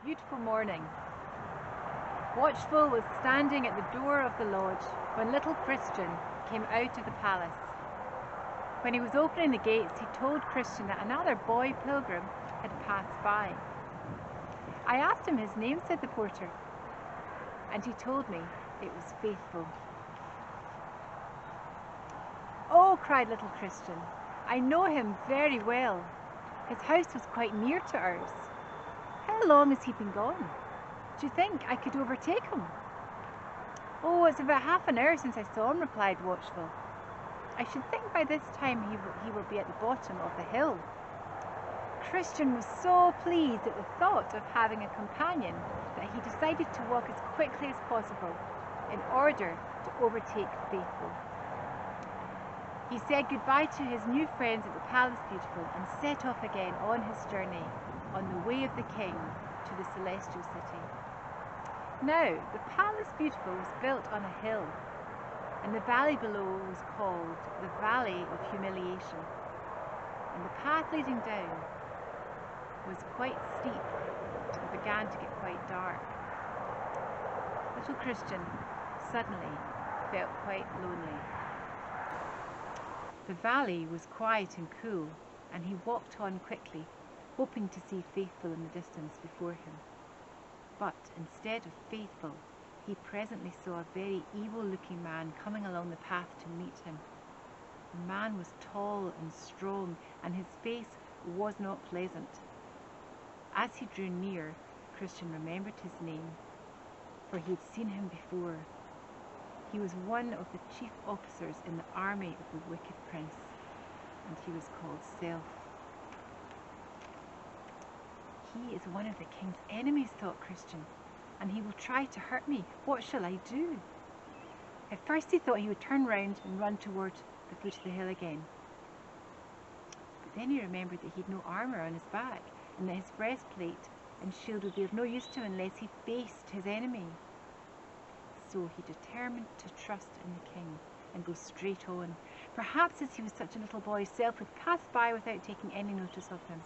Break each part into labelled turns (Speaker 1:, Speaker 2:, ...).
Speaker 1: beautiful morning. Watchful was standing at the door of the lodge when little Christian came out of the palace. When he was opening the gates, he told Christian that another boy pilgrim had passed by. "I asked him his name," said the porter, "and he told me it was Faithful." "Oh," cried little Christian, "I know him very well. His house was quite near to ours. How long has he been gone? Do you think I could overtake him?" "Oh, it's about half an hour since I saw him," replied Watchful. "I should think by this time he will be at the bottom of the hill." Christian was so pleased at the thought of having a companion that he decided to walk as quickly as possible in order to overtake Faithful. He said goodbye to his new friends at the Palace Beautiful and set off again on his journey on the way of the king to the Celestial City. Now, the Palace Beautiful was built on a hill, and the valley below was called the Valley of Humiliation, and the path leading down was quite steep and began to get quite dark. Little Christian suddenly felt quite lonely. The valley was quiet and cool, and he walked on quickly, hoping to see Faithful in the distance before him. But instead of Faithful, he presently saw a very evil-looking man coming along the path to meet him. The man was tall and strong, and his face was not pleasant. As he drew near, Christian remembered his name, for he had seen him before. He was one of the chief officers in the army of the wicked prince, and he was called Self. "He is one of the king's enemies," thought Christian, "and he will try to hurt me. What shall I do?" At first he thought he would turn round and run toward the foot of the hill again. But then he remembered that he had no armour on his back, and that his breastplate and shield would be of no use to him unless he faced his enemy. So he determined to trust in the king and go straight on. Perhaps as he was such a little boy, Self would pass by without taking any notice of him.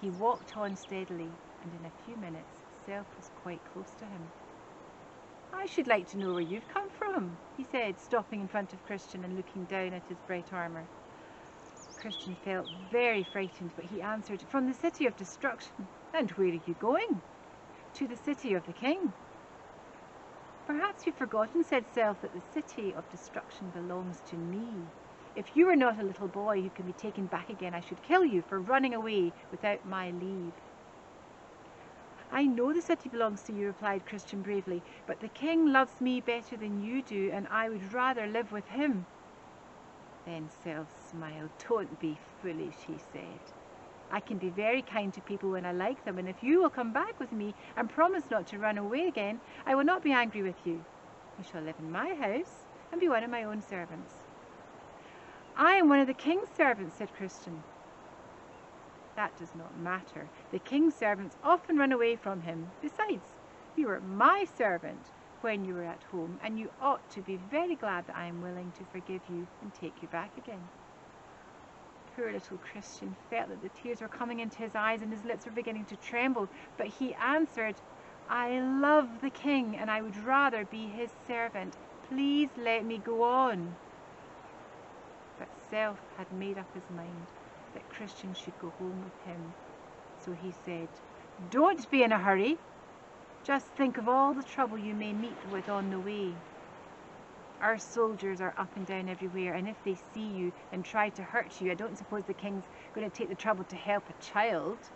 Speaker 1: He walked on steadily, and in a few minutes Self was quite close to him. "I should like to know where you've come from," he said, stopping in front of Christian and looking down at his bright armour. Christian felt very frightened, but he answered, "From the City of Destruction." "And where are you going?" "To the City of the King." "Perhaps you've forgotten," said Self, "that the City of Destruction belongs to me. If you were not a little boy who can be taken back again, I should kill you for running away without my leave." "I know the city belongs to you," replied Christian bravely, "but the king loves me better than you do, and I would rather live with him." Then Self smiled. "Don't be foolish," he said. "I can be very kind to people when I like them, and if you will come back with me and promise not to run away again, I will not be angry with you. You shall live in my house and be one of my own servants." "I am one of the king's servants," said Christian. "That does not matter. The king's servants often run away from him. Besides, you were my servant when you were at home, and you ought to be very glad that I am willing to forgive you and take you back again." Poor little Christian felt that the tears were coming into his eyes and his lips were beginning to tremble, but he answered, "I love the king and I would rather be his servant. Please let me go on." But Self had made up his mind that Christian should go home with him. So he said, "Don't be in a hurry. Just think of all the trouble you may meet with on the way. Our soldiers are up and down everywhere, and if they see you and try to hurt you, I don't suppose the king's going to take the trouble to help a child.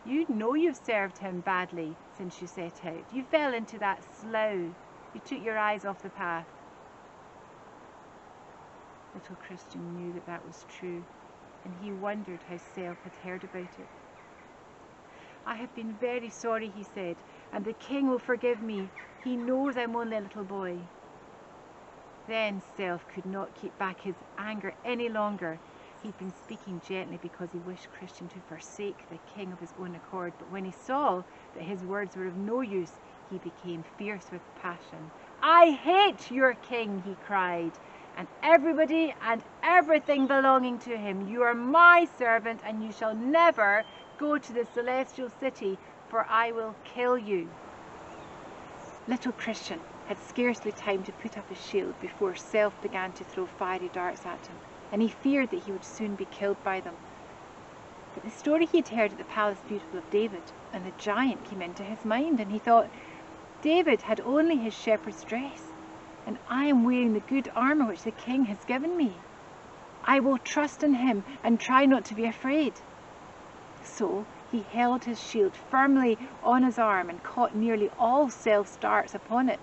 Speaker 1: You know you've served him badly since you set out. You fell into that slough. You took your eyes off the path." Little Christian knew that that was true, and he wondered how Self had heard about it. "I have been very sorry," he said, "and the king will forgive me. He knows I'm only a little boy." Then Self could not keep back his anger any longer. He'd been speaking gently because he wished Christian to forsake the king of his own accord, but when he saw that his words were of no use, he became fierce with passion. "I hate your king," he cried, "and everybody and everything belonging to him. You are my servant, and you shall never go to the celestial city, for I will kill you." Little Christian had scarcely time to put up his shield before Self began to throw fiery darts at him, and he feared that he would soon be killed by them. But the story he had heard at the Palace Beautiful of David and the giant came into his mind, and he thought, "David had only his shepherd's dress, and I am wearing the good armour which the king has given me. I will trust in him and try not to be afraid." So he held his shield firmly on his arm and caught nearly all Self's darts upon it,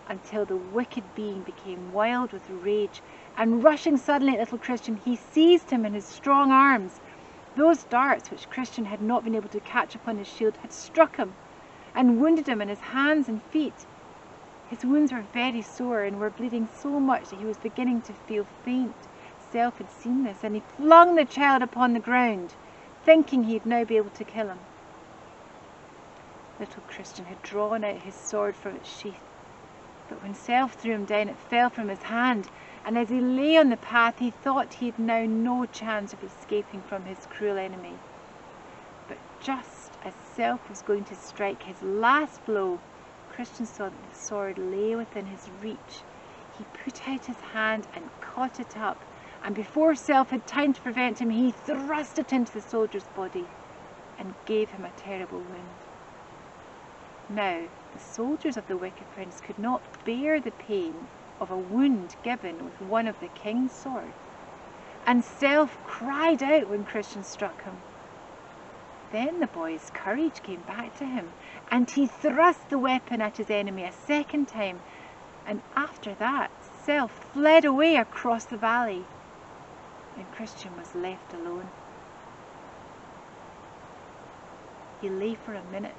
Speaker 1: until the wicked being became wild with rage, and rushing suddenly at little Christian, he seized him in his strong arms. Those darts which Christian had not been able to catch upon his shield had struck him and wounded him in his hands and feet. His wounds were very sore and were bleeding so much that he was beginning to feel faint. Self had seen this, and he flung the child upon the ground, thinking he'd now be able to kill him. Little Christian had drawn out his sword from its sheath, but when Self threw him down, it fell from his hand, and as he lay on the path, he thought he had now no chance of escaping from his cruel enemy. But just as Self was going to strike his last blow, Christian saw that the sword lay within his reach. He put out his hand and caught it up, and before Self had time to prevent him, he thrust it into the soldier's body and gave him a terrible wound. Now, the soldiers of the wicked prince could not bear the pain of a wound given with one of the king's swords, and Self cried out when Christian struck him. Then the boy's courage came back to him, and he thrust the weapon at his enemy a second time, and after that Self fled away across the valley, and Christian was left alone. He lay for a minute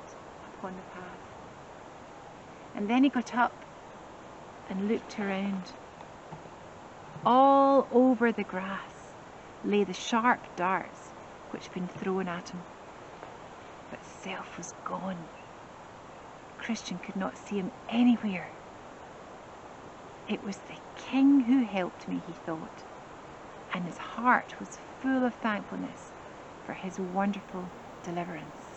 Speaker 1: upon the path, and then he got up and looked around. All over the grass lay the sharp darts which had been thrown at him, but Self was gone. Christian could not see him anywhere. It was the king who helped me, he thought, and his heart was full of thankfulness for his wonderful deliverance.